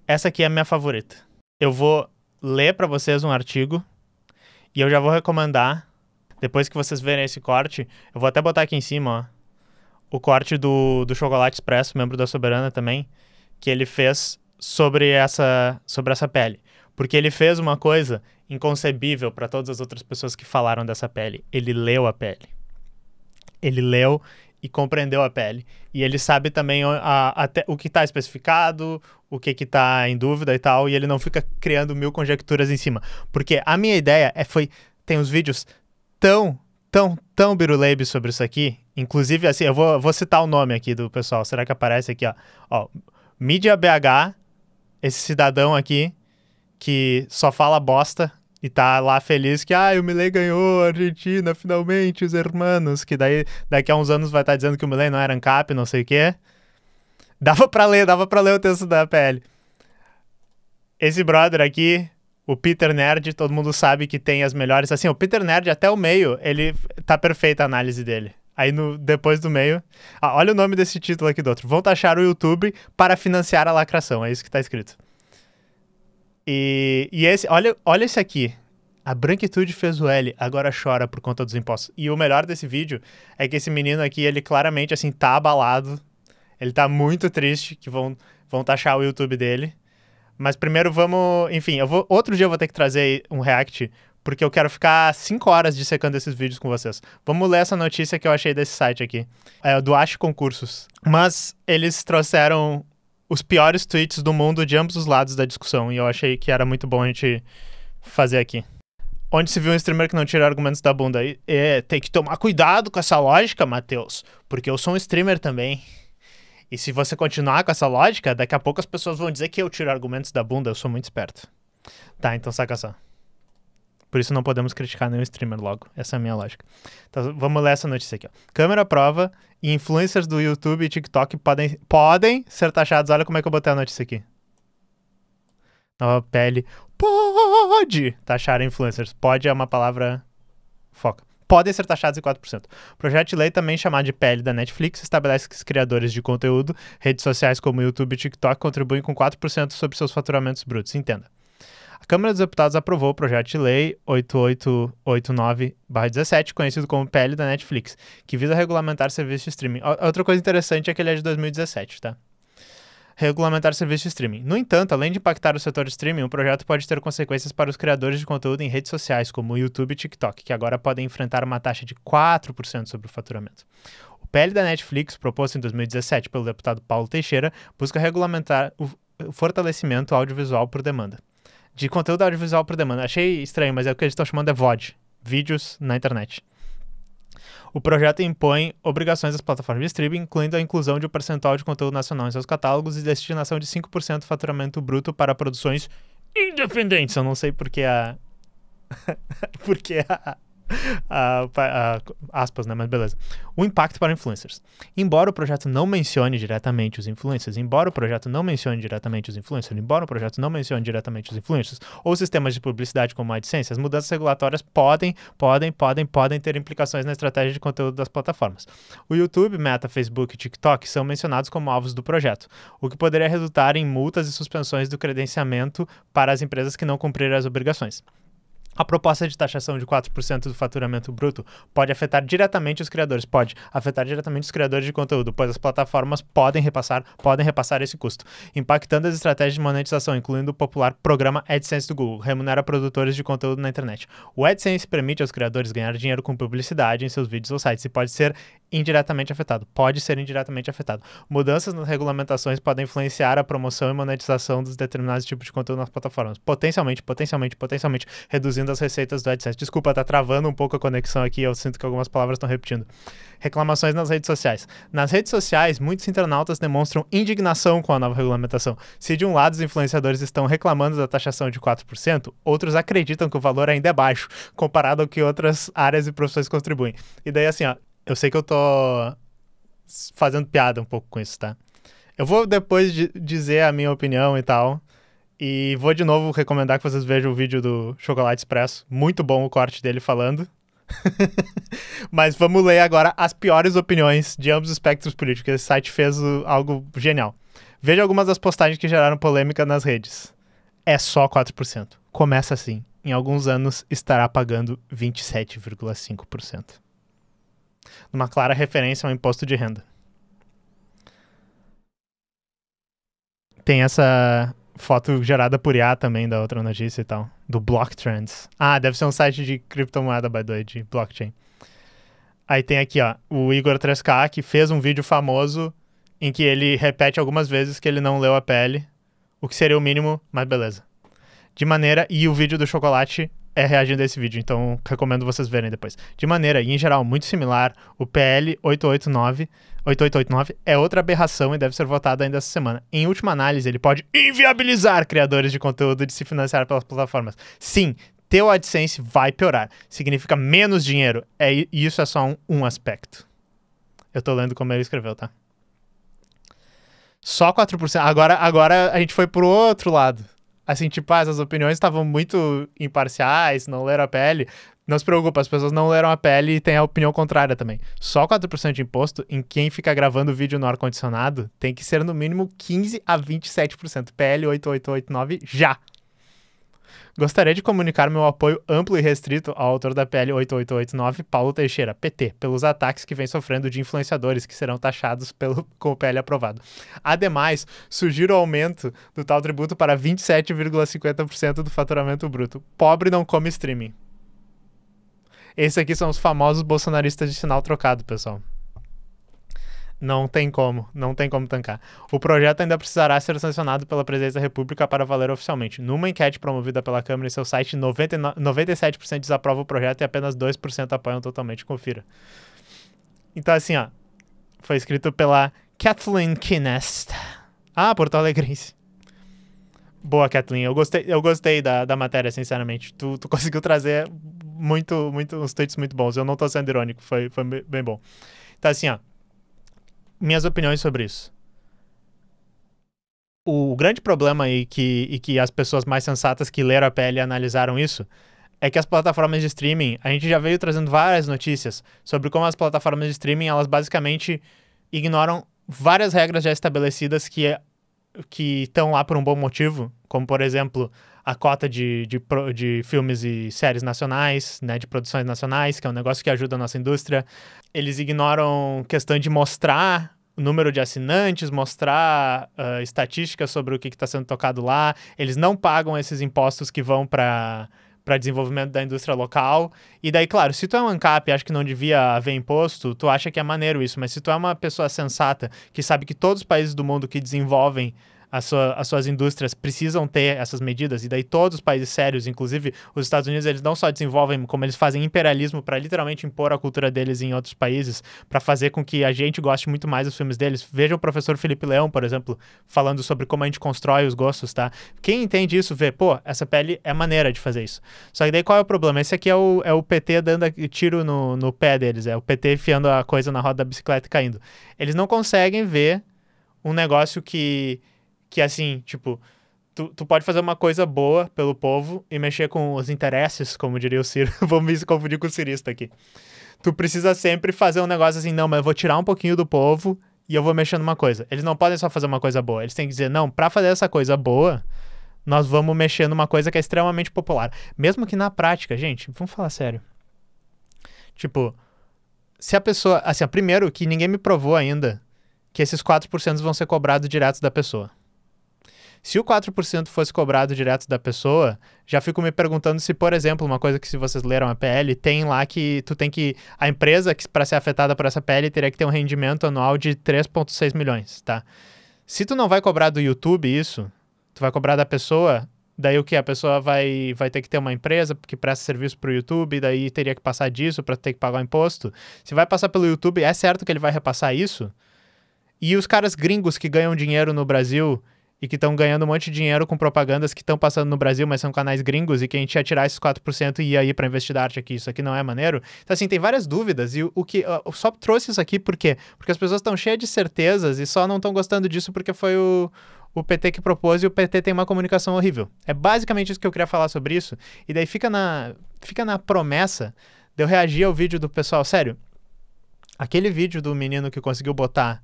essa aqui é a minha favorita. Eu vou ler pra vocês um artigo e eu já vou recomendar, depois que vocês verem esse corte, eu vou até botar aqui em cima, ó, o corte do Chocolate Expresso, membro da Soberana também, que ele fez sobre essa pele. Porque ele fez uma coisa inconcebível para todas as outras pessoas que falaram dessa pele. Ele leu a pele. Ele leu e compreendeu a pele. E ele sabe também até o que está especificado, o que está em dúvida e tal, e ele não fica criando mil conjecturas em cima. Porque a minha ideia tem uns vídeos tão biruleibe sobre isso aqui. Inclusive, assim, eu vou citar o nome aqui do pessoal. Será que aparece aqui, ó? Mídia BH, esse cidadão aqui, que só fala bosta e tá lá feliz que, o Milei ganhou, a Argentina, finalmente, os hermanos, que daqui a uns anos vai estar dizendo que o Milei não era ANCAP, não sei o quê. Dava pra ler o texto da PL. Esse brother aqui, o Peter Nerd, todo mundo sabe que tem as melhores, assim, o Peter Nerd até o meio, ele tá perfeita a análise dele. Aí depois do meio... olha o nome desse título aqui do outro. Vão taxar o YouTube para financiar a lacração. É isso que tá escrito. E esse... Olha esse aqui. A branquitude fez o L, agora chora por conta dos impostos. E o melhor desse vídeo é que esse menino aqui, ele claramente, assim, tá abalado. Ele tá muito triste que vão taxar o YouTube dele. Mas primeiro vamos... Enfim, outro dia eu vou ter que trazer um react... porque eu quero ficar 5 horas dissecando esses vídeos com vocês. Vamos ler essa notícia que eu achei desse site aqui. É do Ache Concursos. Mas eles trouxeram os piores tweets do mundo de ambos os lados da discussão. E eu achei que era muito bom a gente fazer aqui. Onde se viu um streamer que não tira argumentos da bunda. Tem que tomar cuidado com essa lógica, Matheus. Porque eu sou um streamer também. E se você continuar com essa lógica, daqui a pouco as pessoas vão dizer que eu tiro argumentos da bunda. Eu sou muito esperto. Tá, então saca só. Por isso não podemos criticar nenhum streamer logo. Essa é a minha lógica. Então vamos ler essa notícia aqui, ó. Câmera prova e influencers do YouTube e TikTok podem ser taxados. Olha como é que eu botei a notícia aqui. Nova pele. Pode taxar influencers. Pode é uma palavra foca. Podem ser taxados em 4%. O projeto de lei, também chamado de PL da Netflix, estabelece que os criadores de conteúdo, redes sociais como YouTube e TikTok, contribuem com 4% sobre seus faturamentos brutos. Entenda. A Câmara dos Deputados aprovou o projeto de lei 8889/17, conhecido como PL da Netflix, que visa regulamentar serviços de streaming. Outra coisa interessante é que ele é de 2017, tá? Regulamentar serviços de streaming. No entanto, além de impactar o setor de streaming, o projeto pode ter consequências para os criadores de conteúdo em redes sociais, como o YouTube e TikTok, que agora podem enfrentar uma taxa de 4% sobre o faturamento. O PL da Netflix, proposto em 2017 pelo deputado Paulo Teixeira, busca regulamentar o fortalecimento audiovisual por demanda. De conteúdo audiovisual por demanda. Achei estranho, mas é o que eles estão chamando de VOD. Vídeos na internet. O projeto impõe obrigações às plataformas de streaming, incluindo a inclusão de um percentual de conteúdo nacional em seus catálogos e destinação de 5% do faturamento bruto para produções independentes. Eu não sei porque aspas, né? Mas beleza. O impacto para influencers. Embora o projeto não mencione diretamente os influencers, ou sistemas de publicidade como a AdSense, as mudanças regulatórias podem ter implicações na estratégia de conteúdo das plataformas. O YouTube, Meta, Facebook e TikTok são mencionados como alvos do projeto, o que poderia resultar em multas e suspensões do credenciamento para as empresas que não cumprirem as obrigações. A proposta de taxação de 4% do faturamento bruto pode afetar diretamente os criadores. Pode afetar diretamente os criadores de conteúdo, pois as plataformas podem repassar esse custo, impactando as estratégias de monetização, incluindo o popular programa AdSense do Google, remunera produtores de conteúdo na internet. O AdSense permite aos criadores ganhar dinheiro com publicidade em seus vídeos ou sites e pode ser indiretamente afetado. Mudanças nas regulamentações podem influenciar a promoção e monetização dos determinados tipos de conteúdo nas plataformas, potencialmente reduzindo as receitas do AdSense. Desculpa, tá travando um pouco a conexão aqui, eu sinto que algumas palavras estão repetindo. Reclamações nas redes sociais. Nas redes sociais, muitos internautas demonstram indignação com a nova regulamentação. Se de um lado os influenciadores estão reclamando da taxação de 4%, outros acreditam que o valor ainda é baixo, comparado ao que outras áreas e profissões contribuem. E daí assim, eu sei que eu tô fazendo piada um pouco com isso, tá? Eu vou depois dizer a minha opinião e tal. E vou de novo recomendar que vocês vejam o vídeo do Chocolate Expresso. Muito bom o corte dele falando. Mas vamos ler agora as piores opiniões de ambos os espectros políticos. Esse site fez algo genial. Veja algumas das postagens que geraram polêmica nas redes. É só 4%. Começa assim. Em alguns anos estará pagando 27,5%. Numa clara referência ao imposto de renda. Tem essa foto gerada por IA também da outra notícia e tal. Do Block Trends. Ah, deve ser um site de criptomoeda, by the way, de blockchain. Aí tem aqui, ó, o Igor 3K, que fez um vídeo famoso em que ele repete algumas vezes que ele não leu a PL, o que seria o mínimo, mas beleza. De maneira, e o vídeo do chocolate é reagindo a esse vídeo, então recomendo vocês verem depois. De maneira, e em geral, muito similar, o PL 8889 é outra aberração e deve ser votado ainda essa semana. Em última análise, ele pode inviabilizar criadores de conteúdo de se financiar pelas plataformas. Sim, teu AdSense vai piorar. Significa menos dinheiro. Isso é só um aspecto. Eu tô lendo como ele escreveu, tá? Só 4%. Agora a gente foi pro outro lado. Assim, tipo, essas opiniões estavam muito imparciais, não leram a PL. Não se preocupa, as pessoas não leram a PL e têm a opinião contrária também. Só 4% de imposto em quem fica gravando vídeo no ar-condicionado tem que ser no mínimo 15 a 27%. PL 8889 já! Gostaria de comunicar meu apoio amplo e restrito ao autor da PL 8889, Paulo Teixeira, PT, pelos ataques que vem sofrendo de influenciadores que serão taxados com o PL aprovado. Ademais, sugiro o aumento do tal tributo para 27,50% do faturamento bruto. Pobre não come streaming. Esses aqui são os famosos bolsonaristas de sinal trocado, pessoal. Não tem como tancar. O projeto ainda precisará ser sancionado pela Presidência da República para valer oficialmente. Numa enquete promovida pela Câmara em seu site, 97% desaprova o projeto e apenas 2% apoiam totalmente. Confira. Então, assim, ó. Foi escrito pela Kathleen Kinest. Ah, Porto Alegrense. Boa, Kathleen. Eu gostei da matéria, sinceramente. Tu conseguiu trazer uns tweets muito bons. Eu não tô sendo irônico. Foi bem bom. Então, assim, ó. Minhas opiniões sobre isso. O grande problema aí que as pessoas mais sensatas que leram a PL analisaram isso é que as plataformas de streaming, a gente já veio trazendo várias notícias sobre como as plataformas de streaming, elas basicamente ignoram várias regras já estabelecidas que estão lá por um bom motivo, como, por exemplo, a cota de filmes e séries nacionais, né, de produções nacionais, que é um negócio que ajuda a nossa indústria. Eles ignoram questão de mostrar o número de assinantes, mostrar estatísticas sobre o que está sendo tocado lá. Eles não pagam esses impostos que vão para desenvolvimento da indústria local. E daí, claro, se tu é um ANCAP e acha que não devia haver imposto, tu acha que é maneiro isso. Mas se tu é uma pessoa sensata que sabe que todos os países do mundo que desenvolvem as suas indústrias precisam ter essas medidas, e daí todos os países sérios, inclusive os Estados Unidos, eles não só desenvolvem, como eles fazem imperialismo para literalmente impor a cultura deles em outros países, para fazer com que a gente goste muito mais dos filmes deles. Veja o professor Felipe Leão, por exemplo, falando sobre como a gente constrói os gostos, tá? Quem entende isso vê, pô, essa pele é maneira de fazer isso. Só que daí qual é o problema? Esse aqui é o PT dando tiro no pé deles, é o PT enfiando a coisa na roda da bicicleta e caindo. Eles não conseguem ver um negócio que assim, tipo, tu pode fazer uma coisa boa pelo povo e mexer com os interesses, como diria o Ciro. Vou me confundir com o cirista aqui. Tu precisa sempre fazer um negócio assim, não, mas eu vou tirar um pouquinho do povo e eu vou mexer numa coisa. Eles não podem só fazer uma coisa boa. Eles têm que dizer, não, pra fazer essa coisa boa, nós vamos mexer numa coisa que é extremamente popular. Mesmo que na prática, gente, vamos falar sério. Tipo, se a pessoa... Assim, primeiro, que ninguém me provou ainda que esses 4% vão ser cobrados direto da pessoa. Se o 4% fosse cobrado direto da pessoa, já fico me perguntando se, por exemplo, uma coisa que se vocês leram a PL, tem lá que tu tem que... A empresa, que para ser afetada por essa PL, teria que ter um rendimento anual de 3,6 milhões, tá? Se tu não vai cobrar do YouTube isso, tu vai cobrar da pessoa, daí o que? A pessoa vai ter que ter uma empresa que presta serviço pro YouTube, daí teria que passar disso para ter que pagar o imposto. Se vai passar pelo YouTube, é certo que ele vai repassar isso? E os caras gringos que ganham dinheiro no Brasil... e que estão ganhando um monte de dinheiro com propagandas que estão passando no Brasil, mas são canais gringos, e que a gente ia tirar esses 4% e ia ir para investir da arte aqui. Isso aqui não é maneiro? Então, assim, tem várias dúvidas, e eu só trouxe isso aqui por quê? Porque as pessoas estão cheias de certezas e só não estão gostando disso porque foi o PT que propôs, e o PT tem uma comunicação horrível. É basicamente isso que eu queria falar sobre isso, e daí fica na promessa de eu reagir ao vídeo do pessoal. Sério, aquele vídeo do menino que conseguiu botar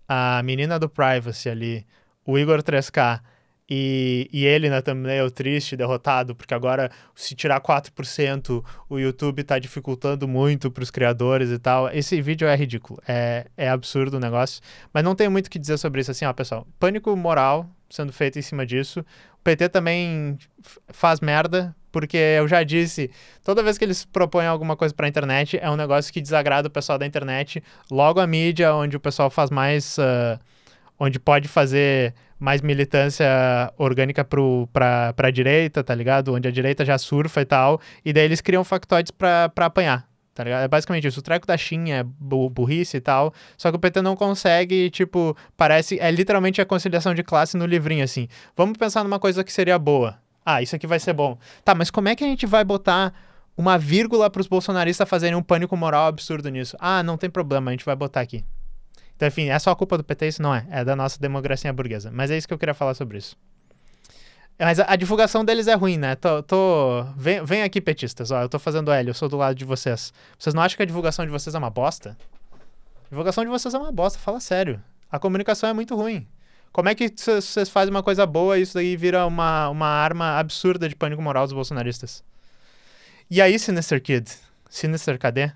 a menina do Privacy ali, o Igor 3K e ele na thumbnail triste, derrotado, porque agora se tirar 4%, o YouTube tá dificultando muito pros criadores e tal. Esse vídeo é ridículo, é absurdo o negócio, mas não tem muito o que dizer sobre isso, assim, ó, pessoal. Pânico moral sendo feito em cima disso. O PT também faz merda, porque eu já disse, toda vez que eles propõem alguma coisa pra internet, é um negócio que desagrada o pessoal da internet, logo a mídia, onde o pessoal faz mais... onde pode fazer mais militância orgânica pra direita, tá ligado? Onde a direita já surfa e tal, e daí eles criam factoides pra apanhar, tá ligado? É basicamente isso. O treco da Shin é burrice e tal, só que o PT não consegue, tipo, parece... É literalmente a conciliação de classe no livrinho, assim. Vamos pensar numa coisa que seria boa. Ah, isso aqui vai ser bom. Tá, mas como é que a gente vai botar uma vírgula pros bolsonaristas fazerem um pânico moral absurdo nisso? Ah, não tem problema, a gente vai botar aqui. Então, enfim, é só a culpa do PT? Isso não é. É da nossa democracia burguesa. Mas é isso que eu queria falar sobre isso. Mas a divulgação deles é ruim, né? Vem aqui, petistas. Ó, eu tô fazendo L, eu sou do lado de vocês. Vocês não acham que a divulgação de vocês é uma bosta? A divulgação de vocês é uma bosta, fala sério. A comunicação é muito ruim. Como é que vocês fazem uma coisa boa e isso daí vira uma arma absurda de pânico moral dos bolsonaristas? E aí, Sinister Kid? Sinister, cadê?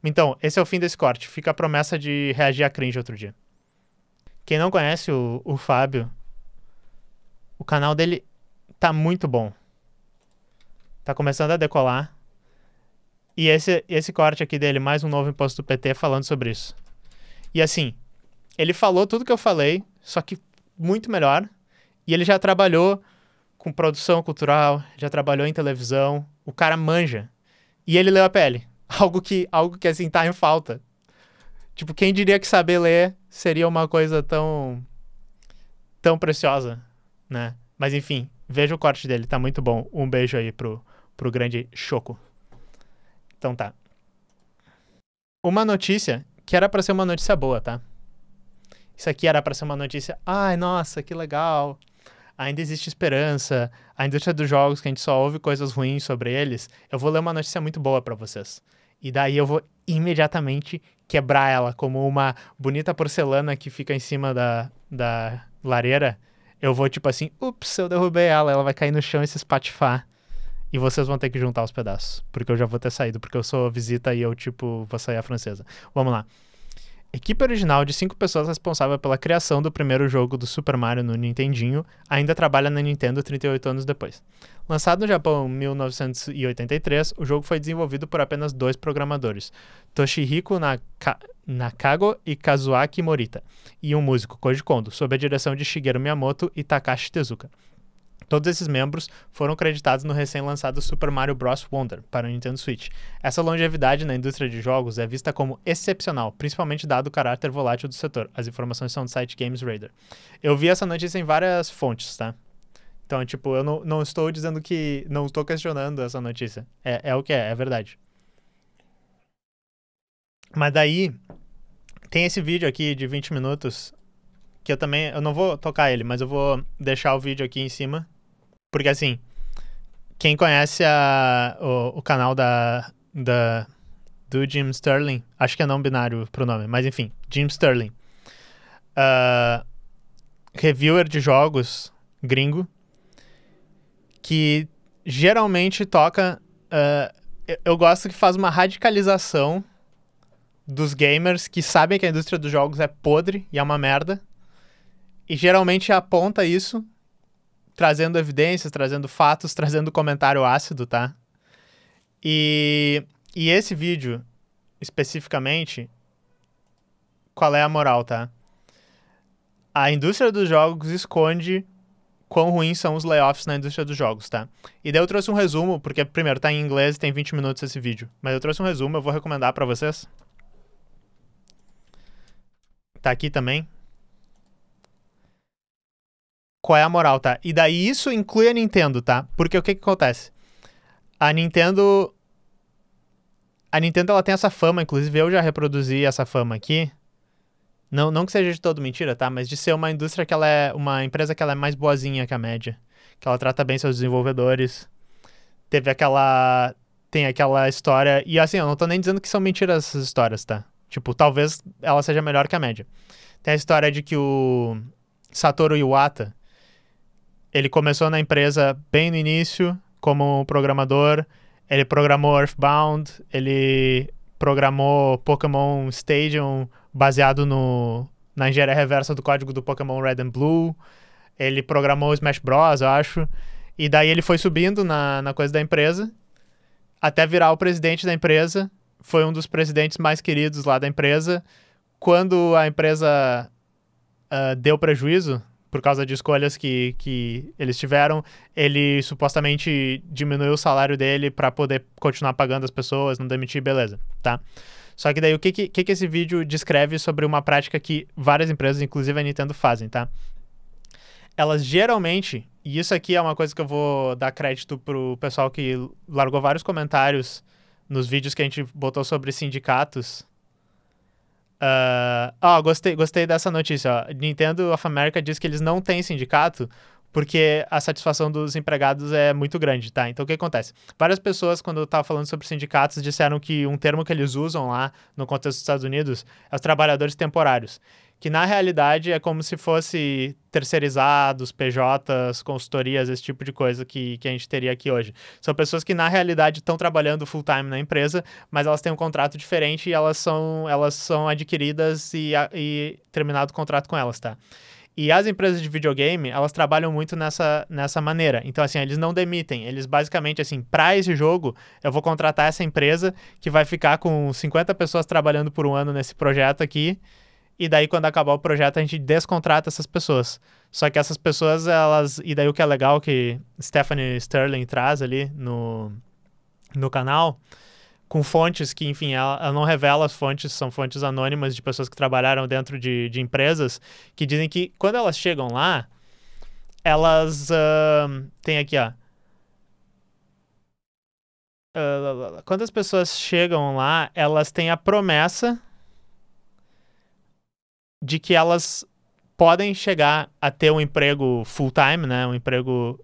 Então, esse é o fim desse corte. Fica a promessa de reagir a cringe outro dia. Quem não conhece o Fábio, o canal dele tá muito bom. Tá começando a decolar. E esse corte aqui dele, mais um novo imposto do PT falando sobre isso. E assim, ele falou tudo que eu falei, só que muito melhor. E ele já trabalhou com produção cultural, já trabalhou em televisão. O cara manja. E ele leu a PL. Algo que assim, tá em falta. Tipo, quem diria que saber ler seria uma coisa tão preciosa, né? Mas enfim, veja o corte dele, tá muito bom. Um beijo aí pro grande Choco. Então tá. Uma notícia que era pra ser uma notícia boa, tá? Isso aqui era pra ser uma notícia... Ai, nossa, que legal. Ainda existe esperança. A indústria dos jogos, que a gente só ouve coisas ruins sobre eles. Eu vou ler uma notícia muito boa pra vocês. E daí eu vou imediatamente quebrar ela como uma bonita porcelana que fica em cima da lareira. Eu vou tipo assim, ups, eu derrubei ela vai cair no chão e se espatifar. E vocês vão ter que juntar os pedaços. Porque eu já vou ter saído, porque eu sou visita e eu, tipo, vou sair a francesa. Vamos lá. Equipe original de 5 pessoas responsável pela criação do primeiro jogo do Super Mario no Nintendinho ainda trabalha na Nintendo 38 anos depois. Lançado no Japão em 1983, o jogo foi desenvolvido por apenas 2 programadores, Toshihiko Nakago e Kazuaki Morita, e um músico, Koji Kondo, sob a direção de Shigeru Miyamoto e Takashi Tezuka. Todos esses membros foram creditados no recém-lançado Super Mario Bros. Wonder para o Nintendo Switch. Essa longevidade na indústria de jogos é vista como excepcional, principalmente dado o caráter volátil do setor. As informações são do site Games Radar. Eu vi essa notícia em várias fontes, tá? Então, tipo, eu não estou dizendo que... Não estou questionando essa notícia. É o que é verdade. Mas daí, tem esse vídeo aqui de 20 minutos, que eu não vou tocar ele, mas eu vou deixar o vídeo aqui em cima. Porque, assim, quem conhece o canal do Jim Sterling, acho que é não binário pro nome, mas enfim, Jim Sterling. Reviewer de jogos gringo, que geralmente toca... eu gosto que faz uma radicalização dos gamers que sabem que a indústria dos jogos é podre e é uma merda, e geralmente aponta isso, trazendo evidências, trazendo fatos, trazendo comentário ácido, tá? E esse vídeo, especificamente, qual é a moral, tá? A indústria dos jogos esconde quão ruins são os layoffs na indústria dos jogos, tá? E daí eu trouxe um resumo, porque primeiro tá em inglês e tem 20 minutos esse vídeo, mas eu trouxe um resumo, eu vou recomendar pra vocês. Tá aqui também. Qual é a moral, tá? E daí isso inclui a Nintendo, tá? Porque o que acontece? A Nintendo ela tem essa fama, inclusive eu já reproduzi essa fama aqui. Não que seja de todo mentira, tá? Mas de ser uma indústria que ela é uma empresa que ela é mais boazinha que a média. Que ela trata bem seus desenvolvedores. Tem aquela história... E assim, eu não tô nem dizendo que são mentiras essas histórias, tá? Tipo, talvez ela seja melhor que a média. Tem a história de que Satoru Iwata, ele começou na empresa bem no início como programador. Ele programou Earthbound, ele programou Pokémon Stadium baseado na engenharia reversa do código do Pokémon Red and Blue. Ele programou Smash Bros, eu acho. E daí ele foi subindo na coisa da empresa até virar o presidente da empresa. Foi um dos presidentes mais queridos lá da empresa. Quando a empresa deu prejuízo por causa de escolhas que eles tiveram, ele supostamente diminuiu o salário dele para poder continuar pagando as pessoas, não demitir, beleza, tá? Só que daí o que esse vídeo descreve sobre uma prática que várias empresas, inclusive a Nintendo, fazem, tá? Elas geralmente, e isso aqui é uma coisa que eu vou dar crédito pro pessoal que largou vários comentários nos vídeos que a gente botou sobre sindicatos. Gostei dessa notícia. Ó. Nintendo of America diz que eles não têm sindicato porque a satisfação dos empregados é muito grande, tá? Então, o que acontece? Várias pessoas, quando eu tava falando sobre sindicatos, disseram que um termo que eles usam lá, no contexto dos Estados Unidos, é os trabalhadores temporários. Que, na realidade, é como se fosse terceirizados, PJs, consultorias, esse tipo de coisa que a gente teria aqui hoje. São pessoas que, na realidade, estão trabalhando full-time na empresa, mas elas têm um contrato diferente e elas são adquiridas e terminado o contrato com elas, tá? E as empresas de videogame, elas trabalham muito nessa maneira. Então, assim, eles não demitem. Eles, basicamente, assim, para esse jogo, eu vou contratar essa empresa que vai ficar com 50 pessoas trabalhando por um ano nesse projeto aqui. E daí, quando acabar o projeto, a gente descontrata essas pessoas. Só que essas pessoas, elas... E daí, o que é legal que Stephanie Sterling traz ali no canal... com fontes que, enfim, ela não revela as fontes, são fontes anônimas de pessoas que trabalharam dentro de empresas, que dizem que quando elas chegam lá, elas tem aqui, ó. Quando as pessoas chegam lá, elas têm a promessa de que elas podem chegar a ter um emprego full-time, né? Um emprego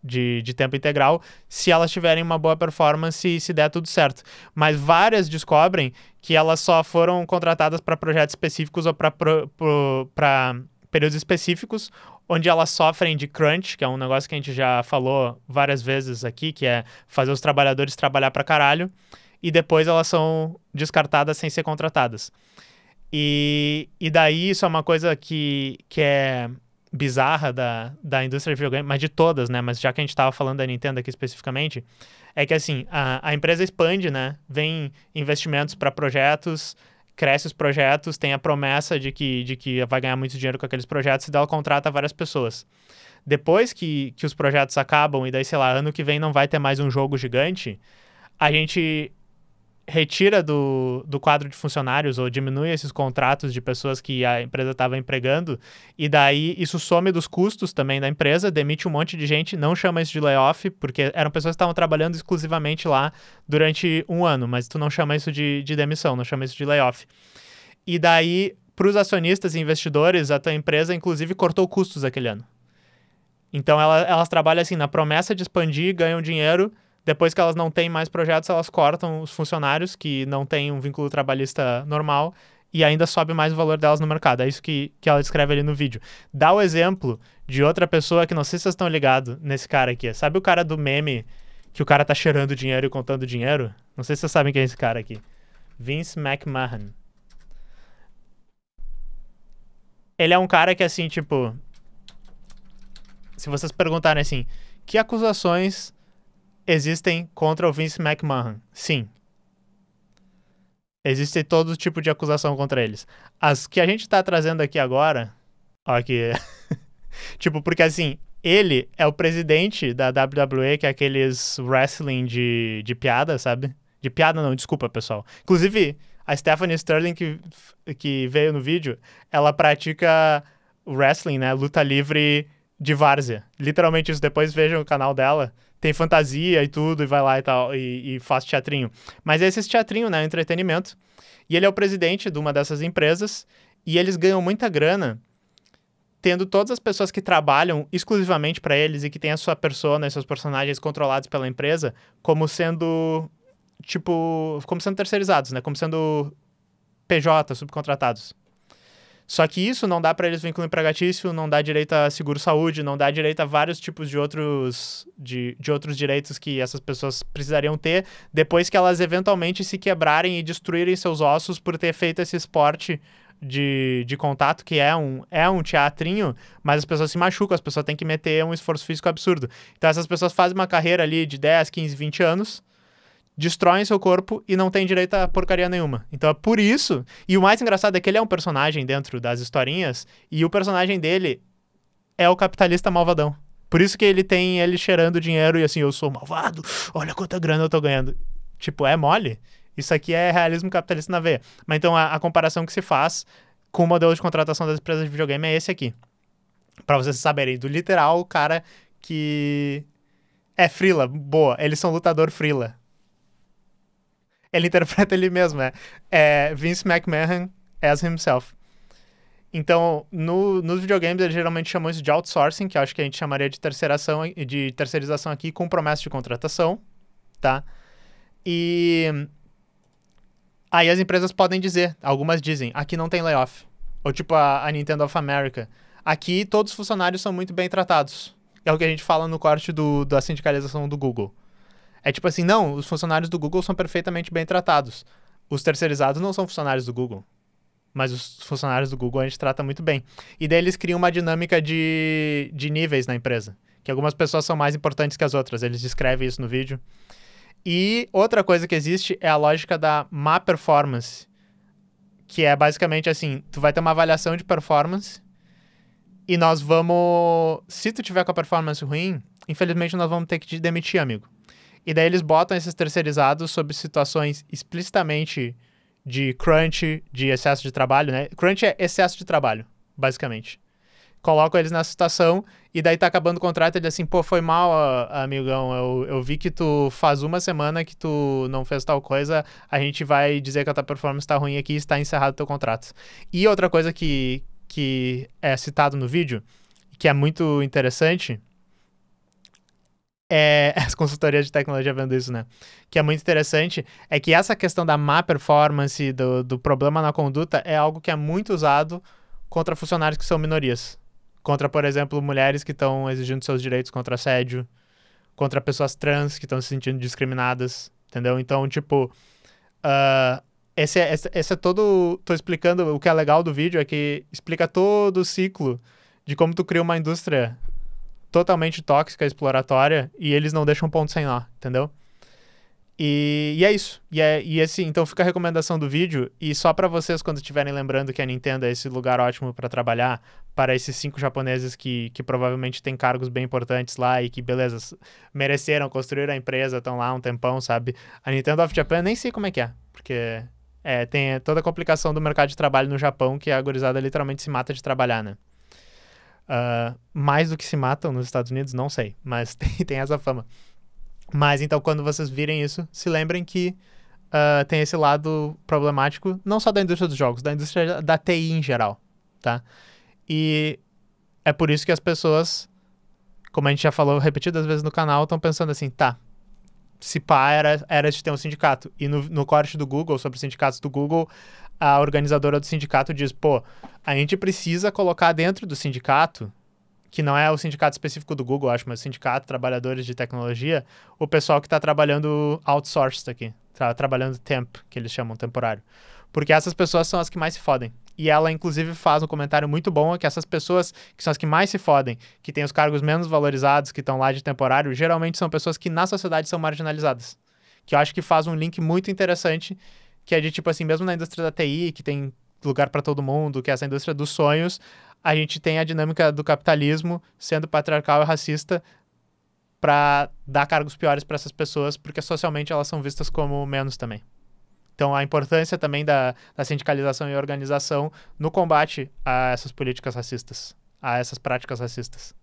de tempo integral, se elas tiverem uma boa performance e se der tudo certo. Mas várias descobrem que elas só foram contratadas para projetos específicos ou para períodos específicos, onde elas sofrem de crunch, que é um negócio que a gente já falou várias vezes aqui, que é fazer os trabalhadores trabalhar para caralho, e depois elas são descartadas sem ser contratadas. E daí isso é uma coisa que é bizarra da indústria de videogame, mas de todas, né? Mas já que a gente tava falando da Nintendo aqui especificamente, é que assim, a empresa expande, né? Vem investimentos para projetos, cresce os projetos, tem a promessa de que vai ganhar muito dinheiro com aqueles projetos e daí ela contrata várias pessoas. Depois que os projetos acabam e daí, sei lá, ano que vem não vai ter mais um jogo gigante, a gente retira do quadro de funcionários ou diminui esses contratos de pessoas que a empresa estava empregando e daí isso some dos custos também da empresa, demite um monte de gente, não chama isso de layoff, porque eram pessoas que estavam trabalhando exclusivamente lá durante um ano, mas tu não chama isso de demissão, não chama isso de layoff. E daí, para os acionistas e investidores, a tua empresa, inclusive, cortou custos aquele ano. Então, elas trabalham assim, na promessa de expandir, ganham dinheiro. Depois que elas não têm mais projetos, elas cortam os funcionários que não têm um vínculo trabalhista normal e ainda sobe mais o valor delas no mercado. É isso que ela descreve ali no vídeo. Dá o exemplo de outra pessoa que não sei se vocês estão ligados nesse cara aqui. Sabe o cara do meme que o cara tá cheirando dinheiro e contando dinheiro? Não sei se vocês sabem quem é esse cara aqui. Vince McMahon. Ele é um cara que, assim, tipo... Se vocês perguntarem assim, que acusações existem contra o Vince McMahon? Sim. Existe todo tipo de acusação contra eles. As que a gente tá trazendo aqui agora... Ó, aqui... tipo, porque assim, ele é o presidente da WWE, que é aqueles wrestling de piada, sabe? De piada não, desculpa, pessoal. Inclusive, a Stephanie Sterling, que veio no vídeo, ela pratica wrestling, né? Luta livre de várzea. Literalmente isso, depois vejam o canal dela. Tem fantasia e tudo, e vai lá e tal, e faz teatrinho. Mas é esse teatrinho, né? Entretenimento. E ele é o presidente de uma dessas empresas, e eles ganham muita grana tendo todas as pessoas que trabalham exclusivamente para eles e que têm a sua persona e seus personagens controlados pela empresa como sendo, tipo, como sendo terceirizados, né? Como sendo PJ, subcontratados. Só que isso não dá para eles vínculo empregatício, não dá direito a seguro-saúde, não dá direito a vários tipos de outros direitos que essas pessoas precisariam ter depois que elas eventualmente se quebrarem e destruírem seus ossos por ter feito esse esporte de contato, que é um teatrinho, mas as pessoas se machucam, as pessoas têm que meter um esforço físico absurdo. Então essas pessoas fazem uma carreira ali de 10, 15, 20 anos, destroem seu corpo e não tem direito a porcaria nenhuma. Então é por isso. E o mais engraçado é que ele é um personagem dentro das historinhas e o personagem dele é o capitalista malvadão. Por isso que ele tem ele cheirando dinheiro e assim, eu sou malvado, olha quanta grana eu tô ganhando. Tipo, é mole. Isso aqui é realismo capitalista na veia. Mas então a comparação que se faz com o modelo de contratação das empresas de videogame é esse aqui. Pra vocês saberem, do literal, o cara que é freela, boa, eles são lutador freela. Ele interpreta ele mesmo, é Vince McMahon as himself. Então, nos videogames, eles geralmente chamam isso de outsourcing, que eu acho que a gente chamaria de terceirização aqui, com promessa de contratação, tá? E aí as empresas podem dizer, algumas dizem, aqui não tem layoff. Ou tipo a Nintendo of America. Aqui todos os funcionários são muito bem tratados. É o que a gente fala no corte da sindicalização do Google. É tipo assim, não, os funcionários do Google são perfeitamente bem tratados. Os terceirizados não são funcionários do Google. Mas os funcionários do Google a gente trata muito bem. E daí eles criam uma dinâmica de níveis na empresa. Que algumas pessoas são mais importantes que as outras. Eles descrevem isso no vídeo. E outra coisa que existe é a lógica da má performance. Que é basicamente assim, tu vai ter uma avaliação de performance e nós vamos... Se tu tiver com a performance ruim, infelizmente nós vamos ter que te demitir, amigo. E daí eles botam esses terceirizados sob situações explicitamente de crunch, de excesso de trabalho, né? Crunch é excesso de trabalho, basicamente. Colocam eles nessa situação e daí tá acabando o contrato e ele assim, pô, foi mal, amigão, eu vi que tu faz uma semana que tu não fez tal coisa, a gente vai dizer que a tua performance tá ruim aqui e está encerrado o teu contrato. E outra coisa que é citado no vídeo, que é muito interessante... as consultorias de tecnologia vendo isso, né? Que é muito interessante, é que essa questão da má performance, do problema na conduta, é algo que é muito usado contra funcionários que são minorias. Contra, por exemplo, mulheres que estão exigindo seus direitos contra assédio, contra pessoas trans que estão se sentindo discriminadas, entendeu? Então, tipo, esse é todo... Tô explicando, o que é legal do vídeo é que explica todo o ciclo de como tu cria uma indústria totalmente tóxica, exploratória, e eles não deixam ponto sem nó, entendeu? E é isso. E assim, então fica a recomendação do vídeo, e só pra vocês, quando estiverem lembrando que a Nintendo é esse lugar ótimo pra trabalhar, para esses 5 japoneses que provavelmente têm cargos bem importantes lá e que, beleza, mereceram construir a empresa, estão lá um tempão, sabe? A Nintendo of Japan, nem sei como é que é, porque tem toda a complicação do mercado de trabalho no Japão, que a gurizada literalmente se mata de trabalhar, né? Mais do que se matam nos Estados Unidos, não sei, mas tem essa fama. Mas então, quando vocês virem isso, se lembrem que tem esse lado problemático, não só da indústria dos jogos, da indústria da TI em geral, tá? E é por isso que as pessoas, como a gente já falou repetidas vezes no canal, estão pensando assim, tá, se pá, era de ter um sindicato. E no corte do Google, sobre os sindicatos do Google, a organizadora do sindicato diz, pô, a gente precisa colocar dentro do sindicato, que não é o sindicato específico do Google, acho, mas o sindicato, trabalhadores de tecnologia, o pessoal que está trabalhando outsourced aqui, trabalhando temp, que eles chamam temporário. Porque essas pessoas são as que mais se fodem. E ela, inclusive, faz um comentário muito bom, é que essas pessoas que são as que mais se fodem, que têm os cargos menos valorizados, que estão lá de temporário, geralmente são pessoas que na sociedade são marginalizadas. Que eu acho que faz um link muito interessante, que é de tipo assim, mesmo na indústria da TI, que tem lugar para todo mundo, que é essa indústria dos sonhos, a gente tem a dinâmica do capitalismo sendo patriarcal e racista para dar cargos piores para essas pessoas, porque socialmente elas são vistas como menos também. Então, a importância também da sindicalização e organização no combate a essas políticas racistas, a essas práticas racistas.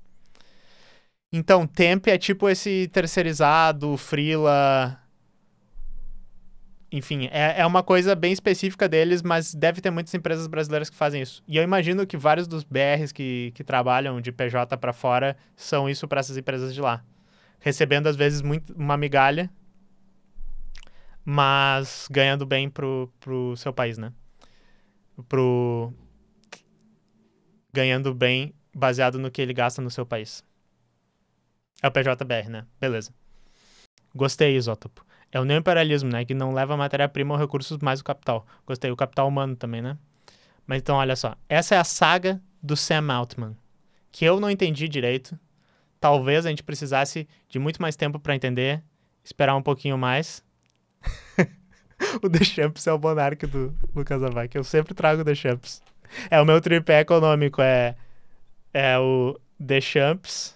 Então, temp é tipo esse terceirizado, freela... Enfim, é uma coisa bem específica deles, mas deve ter muitas empresas brasileiras que fazem isso. E eu imagino que vários dos BRs que trabalham de PJ para fora são isso para essas empresas de lá. Recebendo, às vezes, uma migalha, mas ganhando bem pro seu país, né? ganhando bem baseado no que ele gasta no seu país. É o PJBR, né? Beleza. Gostei, Isótopo. É o neoimperialismo, né? Que não leva matéria-prima ou recursos mais o capital. Gostei. O capital humano também, né? Mas então, olha só. Essa é a saga do Sam Altman, que eu não entendi direito. Talvez a gente precisasse de muito mais tempo pra entender, esperar um pouquinho mais. O Deschamps é o monarca do Lucas Havac. Eu sempre trago o Deschamps. É o meu tripé econômico. É o Deschamps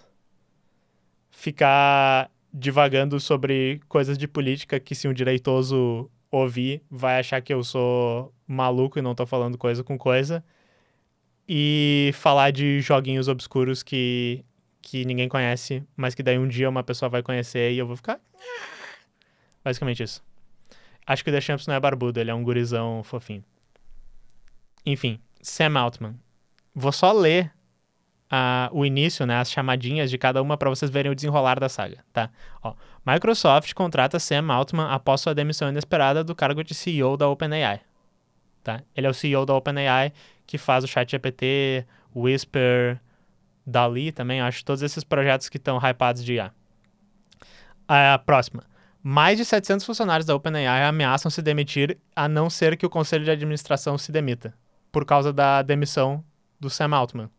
ficar divagando sobre coisas de política que, se um direitoso ouvir, vai achar que eu sou maluco e não tô falando coisa com coisa. E falar de joguinhos obscuros que ninguém conhece, mas que daí um dia uma pessoa vai conhecer e eu vou ficar... Basicamente isso. Acho que o Deschamps não é barbudo, ele é um gurizão fofinho. Enfim, Sam Altman. Vou só ler o início, né, as chamadinhas de cada uma para vocês verem o desenrolar da saga, tá? Ó, Microsoft contrata Sam Altman após sua demissão inesperada do cargo de CEO da OpenAI, tá? Ele é o CEO da OpenAI que faz o ChatGPT, Whisper, DALL-E também, acho, todos esses projetos que estão hypados de IA. A próxima. Mais de 700 funcionários da OpenAI ameaçam se demitir a não ser que o conselho de administração se demita, por causa da demissão do Sam Altman.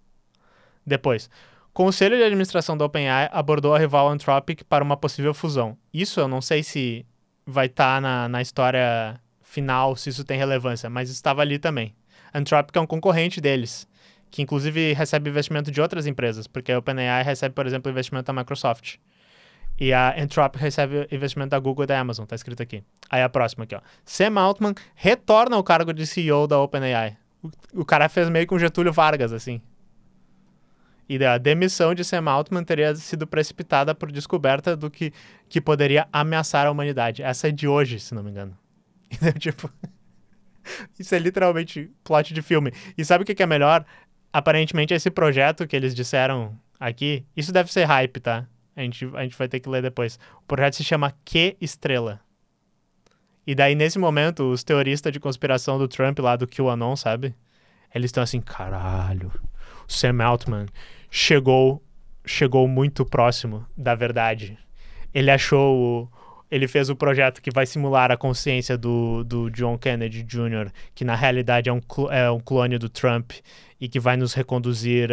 Depois, o conselho de administração da OpenAI abordou a rival Anthropic para uma possível fusão. Isso eu não sei se vai estar na história final, se isso tem relevância, mas estava ali também. Anthropic é um concorrente deles, que inclusive recebe investimento de outras empresas, porque a OpenAI recebe, por exemplo, investimento da Microsoft. E a Anthropic recebe investimento da Google e da Amazon, tá escrito aqui. Aí a próxima aqui, ó. Sam Altman retorna ao cargo de CEO da OpenAI. O cara fez meio que um Getúlio Vargas, assim. E a demissão de Sam Altman teria sido precipitada por descoberta do que poderia ameaçar a humanidade. Essa é de hoje, se não me engano. Então, tipo... Isso é literalmente plot de filme. E sabe o que é melhor? Aparentemente, esse projeto que eles disseram aqui... Isso deve ser hype, tá? A gente vai ter que ler depois. O projeto se chama Que Estrela. E daí, nesse momento, os teoristas de conspiração do Trump lá do QAnon, sabe? Eles estão assim, caralho... Sam Altman chegou muito próximo da verdade. Ele fez o projeto que vai simular a consciência do John Kennedy Jr., que na realidade é um clone do Trump e que vai nos reconduzir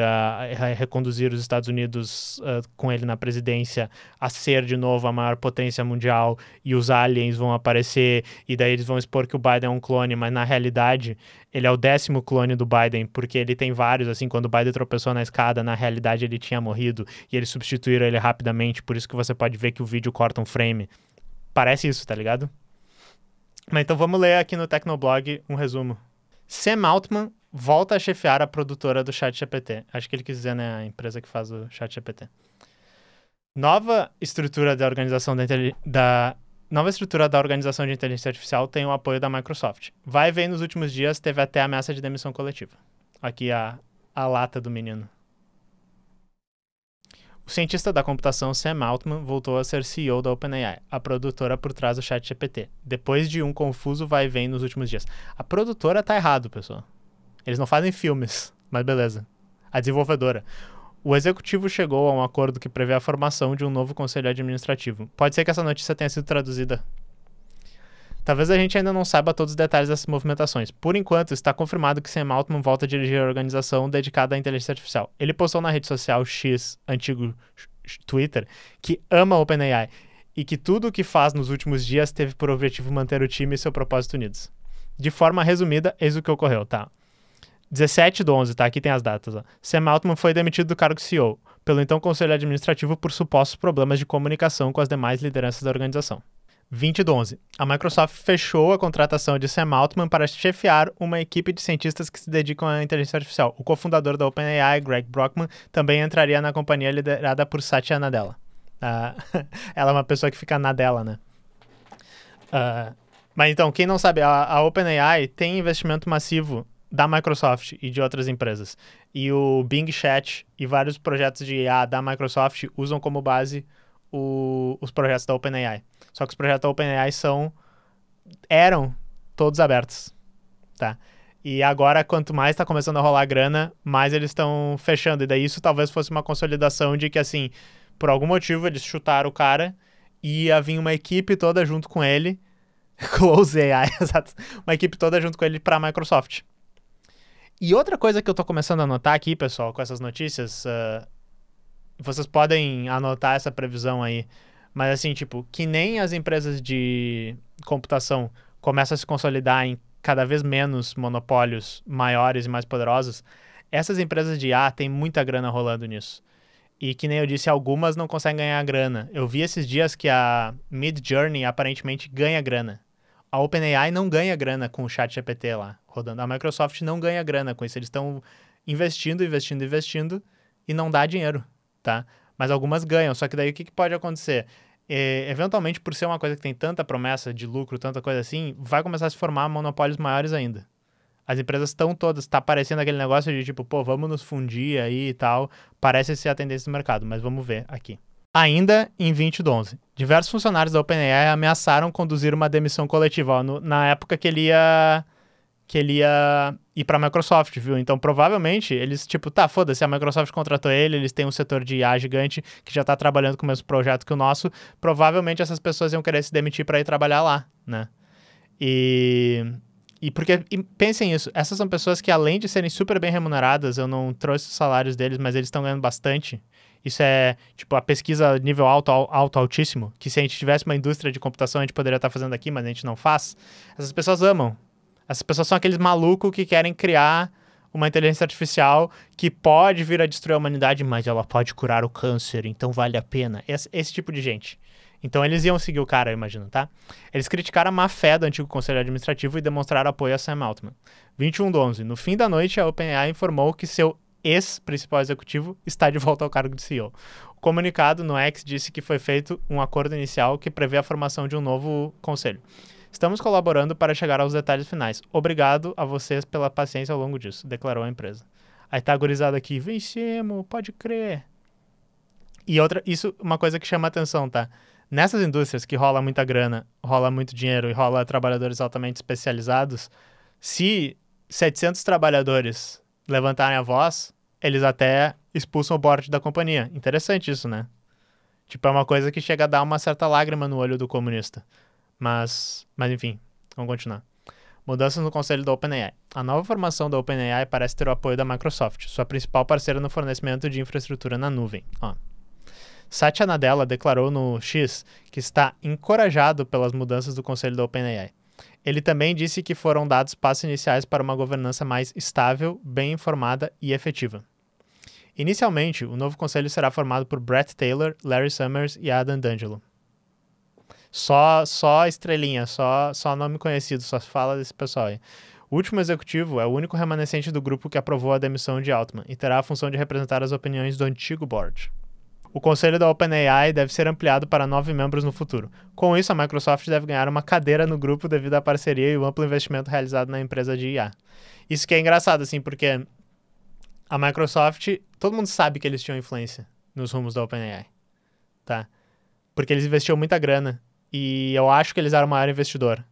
os Estados Unidos com ele na presidência a ser de novo a maior potência mundial, e os aliens vão aparecer e daí eles vão expor que o Biden é um clone, mas na realidade ele é o 10º clone do Biden, porque ele tem vários, assim, quando o Biden tropeçou na escada, na realidade ele tinha morrido e eles substituíram ele rapidamente, por isso que você pode ver que o vídeo corta um frame. Parece isso, tá ligado? Mas então vamos ler aqui no Tecnoblog um resumo. Sam Altman volta a chefiar a produtora do ChatGPT. Acho que ele quis dizer, né, a empresa que faz o ChatGPT. Nova estrutura da organização de inteligência artificial tem o apoio da Microsoft. Vai ver, nos últimos dias teve até ameaça de demissão coletiva. Aqui a lata do menino. O cientista da computação Sam Altman voltou a ser CEO da OpenAI, a produtora por trás do ChatGPT, depois de um confuso vai e vem nos últimos dias. A produtora tá errado, pessoal. Eles não fazem filmes, mas beleza. A desenvolvedora. O executivo chegou a um acordo que prevê a formação de um novo conselho administrativo. Pode ser que essa notícia tenha sido traduzida. Talvez a gente ainda não saiba todos os detalhes dessas movimentações. Por enquanto, está confirmado que Sam Altman volta a dirigir a organização dedicada à inteligência artificial. Ele postou na rede social X, antigo Twitter, que ama a OpenAI e que tudo o que faz nos últimos dias teve por objetivo manter o time e seu propósito unidos. De forma resumida, eis o que ocorreu, tá? 17/11, tá? Aqui tem as datas, ó. Sam Altman foi demitido do cargo de CEO, pelo então Conselho Administrativo por supostos problemas de comunicação com as demais lideranças da organização. 20/11. A Microsoft fechou a contratação de Sam Altman para chefiar uma equipe de cientistas que se dedicam à inteligência artificial. O cofundador da OpenAI, Greg Brockman, também entraria na companhia liderada por Satya Nadella. Ela é uma pessoa que fica na dela, né? Mas então, quem não sabe, a OpenAI tem investimento massivo da Microsoft e de outras empresas. E o Bing Chat e vários projetos de IA da Microsoft usam como base os projetos da OpenAI. Só que os projetos da OpenAI eram todos abertos, tá? E agora, quanto mais tá começando a rolar grana, mais eles estão fechando. E daí isso talvez fosse uma consolidação de que, assim, por algum motivo eles chutaram o cara e ia vir uma equipe toda junto com ele. Close AI, exato. Uma equipe toda junto com ele pra Microsoft. E outra coisa que eu tô começando a notar aqui, pessoal, com essas notícias, vocês podem anotar essa previsão aí, mas assim, tipo, que nem as empresas de computação começam a se consolidar em cada vez menos monopólios maiores e mais poderosos, essas empresas de IA têm muita grana rolando nisso. E que nem eu disse, algumas não conseguem ganhar grana. Eu vi esses dias que a Midjourney aparentemente ganha grana. A OpenAI não ganha grana com o ChatGPT lá rodando. A Microsoft não ganha grana com isso. Eles estão investindo e não dá dinheiro, tá? Mas algumas ganham. Só que daí o que pode acontecer? Eventualmente, por ser uma coisa que tem tanta promessa de lucro, tanta coisa assim, vai começar a se formar monopólios maiores ainda. As empresas estão todas, tá parecendo aquele negócio de tipo, pô, vamos nos fundir aí e tal. Parece ser a tendência do mercado, mas vamos ver aqui. Ainda em 20 de 11, diversos funcionários da OpenAI ameaçaram conduzir uma demissão coletiva, ó, na época que ele ia ir pra Microsoft, viu? Então, provavelmente, eles, tipo, tá, foda-se, a Microsoft contratou ele, eles têm um setor de IA gigante que já tá trabalhando com o mesmo projeto que o nosso, provavelmente essas pessoas iam querer se demitir pra ir trabalhar lá, né? E pensem isso, essas são pessoas que, além de serem super bem remuneradas, eu não trouxe os salários deles, mas eles estão ganhando bastante. Isso é, tipo, a pesquisa nível alto, altíssimo, que se a gente tivesse uma indústria de computação, a gente poderia estar fazendo aqui, mas a gente não faz. Essas pessoas amam. Essas pessoas são aqueles malucos que querem criar uma inteligência artificial que pode vir a destruir a humanidade, mas ela pode curar o câncer, então vale a pena. Esse tipo de gente. Então eles iam seguir o cara, eu imagino, tá? Eles criticaram a má-fé do antigo conselho administrativo e demonstraram apoio a Sam Altman. 21 de 11. No fim da noite, a OpenAI informou que seu ex-principal executivo está de volta ao cargo de CEO. O comunicado no X disse que foi feito um acordo inicial que prevê a formação de um novo conselho. Estamos colaborando para chegar aos detalhes finais. Obrigado a vocês pela paciência ao longo disso, declarou a empresa. Aí tá agorizado aqui, vencemos, pode crer. E isso, uma coisa que chama atenção, tá? Nessas indústrias que rola muita grana, rola muito dinheiro e rola trabalhadores altamente especializados, se 700 trabalhadores levantarem a voz, eles até expulsam o board da companhia. Interessante isso, né? Tipo, é uma coisa que chega a dar uma certa lágrima no olho do comunista. Mas enfim, vamos continuar. Mudanças no conselho da OpenAI. A nova formação da OpenAI parece ter o apoio da Microsoft, sua principal parceira no fornecimento de infraestrutura na nuvem. Satya Nadella declarou no X que está encorajado pelas mudanças do conselho da OpenAI. Ele também disse que foram dados passos iniciais para uma governança mais estável, bem informada e efetiva. Inicialmente, o novo conselho será formado por Brett Taylor, Larry Summers e Adam D'Angelo. Só estrelinha, só nome conhecido, só se fala desse pessoal aí. O último executivo é o único remanescente do grupo que aprovou a demissão de Altman e terá a função de representar as opiniões do antigo board. O conselho da OpenAI deve ser ampliado para 9 membros no futuro. Com isso, a Microsoft deve ganhar uma cadeira no grupo devido à parceria e o amplo investimento realizado na empresa de IA. Isso que é engraçado, assim, porque a Microsoft, todo mundo sabe que eles tinham influência nos rumos da OpenAI, tá? Porque eles investiam muita grana e eu acho que eles eram o maior investidor.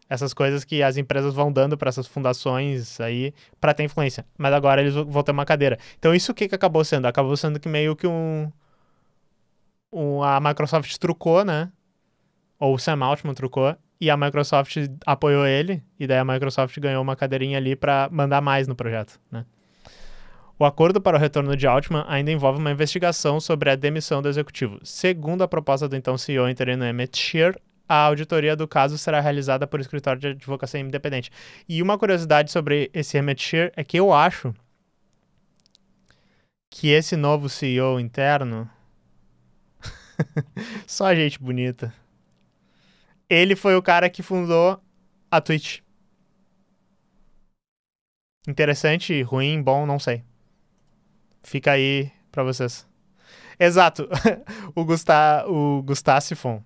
Essas coisas que as empresas vão dando para essas fundações aí para ter influência. Mas agora eles vão ter uma cadeira. Então isso o que acabou sendo? Acabou sendo que meio que a Microsoft trucou, né? Ou o Sam Altman trucou, e a Microsoft apoiou ele, e daí a Microsoft ganhou uma cadeirinha ali para mandar mais no projeto, né? O acordo para o retorno de Altman ainda envolve uma investigação sobre a demissão do executivo. Segundo a proposta do então CEO interino Emmett Shear, a auditoria do caso será realizada por escritório de advocacia independente. E uma curiosidade sobre esse Emmett Shear é que eu acho que esse novo CEO interno só gente bonita. Ele foi o cara que fundou a Twitch. Interessante, ruim, bom, não sei. Fica aí pra vocês. Exato. o Gustafsson,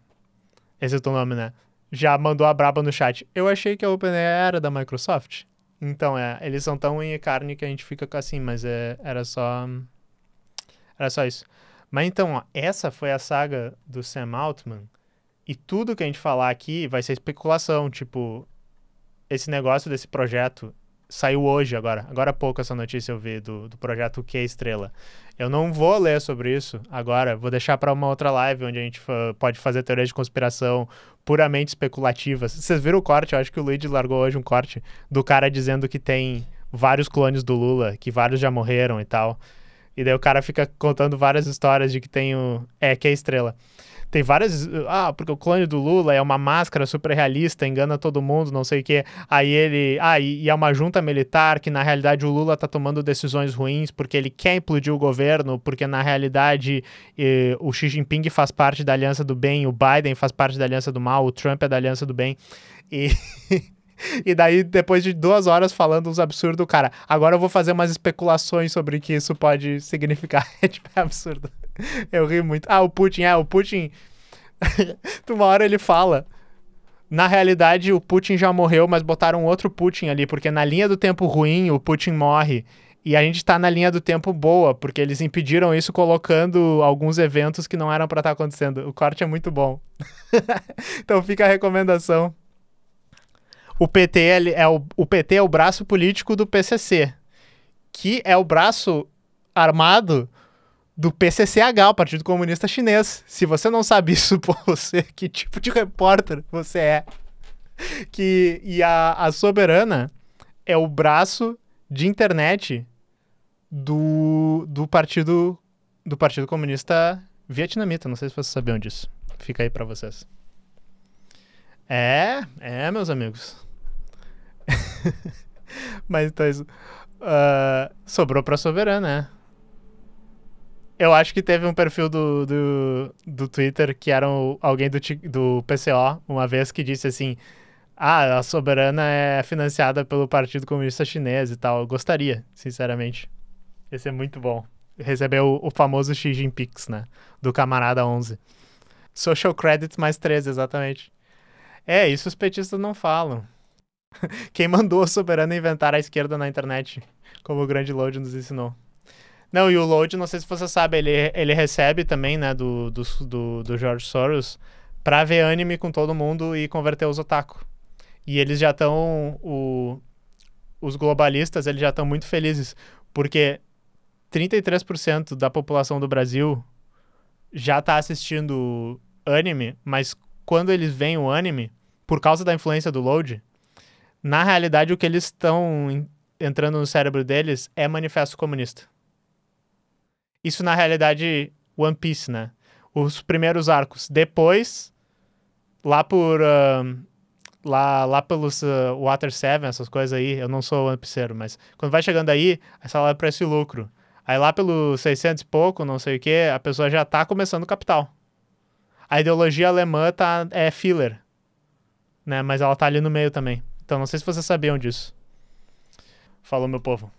esse é o teu nome, né? Já mandou a braba no chat. Eu achei que a OpenAI era da Microsoft. Então, eles são tão em carne que a gente fica assim, mas era só isso. Mas então, ó, essa foi a saga do Sam Altman, e tudo que a gente falar aqui vai ser especulação, tipo, esse negócio desse projeto saiu hoje agora há pouco essa notícia eu vi do projeto Que Estrela. Eu não vou ler sobre isso agora, vou deixar para uma outra live onde a gente pode fazer teorias de conspiração puramente especulativas. Vocês viram o corte? Eu acho que o Luigi largou hoje um corte do cara dizendo que tem vários clones do Lula, que vários já morreram e tal. E daí o cara fica contando várias histórias de que tem Que é Estrela. Tem várias... porque o clone do Lula é uma máscara super realista, engana todo mundo, não sei o quê. Aí ele... e é uma junta militar que, na realidade, o Lula tá tomando decisões ruins porque ele quer implodir o governo, porque, na realidade, o Xi Jinping faz parte da Aliança do Bem, o Biden faz parte da Aliança do Mal, o Trump é da Aliança do Bem. E... E daí, depois de 2 horas falando uns absurdos, cara, agora eu vou fazer umas especulações sobre o que isso pode significar. É tipo, é absurdo. Eu ri muito. O Putin. Uma hora ele fala. Na realidade, o Putin já morreu, mas botaram outro Putin ali, porque na linha do tempo ruim, o Putin morre. E a gente tá na linha do tempo boa, porque eles impediram isso colocando alguns eventos que não eram pra estar acontecendo. O corte é muito bom. Então fica a recomendação. O PT é o braço político do PCC, que é o braço armado do PCCH, o Partido Comunista Chinês. Se você não sabe isso, pô, que tipo de repórter você é? E a Soberana é o braço de internet do Partido Comunista Vietnamita. Não sei se vocês sabiam disso. Fica aí pra vocês. Meus amigos. Mas então isso. Sobrou pra Soberana, né? Eu acho que teve um perfil do Twitter que era alguém do PCO, uma vez, que disse assim: a Soberana é financiada pelo Partido Comunista Chinês e tal. Eu gostaria, sinceramente. Esse é muito bom. Recebeu o famoso Xi Jinping, né? Do camarada 11. Social Credit mais 13, exatamente. Isso os petistas não falam. Quem mandou a Soberana inventar a esquerda na internet, como o grande Load nos ensinou. Não, e o Load, não sei se você sabe, ele recebe também, né, do George Soros, pra ver anime com todo mundo e converter os otaku. E eles já estão, os globalistas, eles já estão muito felizes, porque 33% da população do Brasil já tá assistindo anime, mas quando eles veem o anime, por causa da influência do Load, na realidade o que eles estão entrando no cérebro deles é manifesto comunista. Isso, na realidade, One Piece, né? Os primeiros arcos. Depois, lá pelos Water 7, essas coisas aí, eu não sou One Pieceiro, mas quando vai chegando aí, essa lá é preço e lucro. Aí lá pelos 600 e pouco, não sei o que, a pessoa já tá começando capital. A ideologia alemã é filler, né? Mas ela tá ali no meio também. Então não sei se vocês sabiam disso. Falou, meu povo.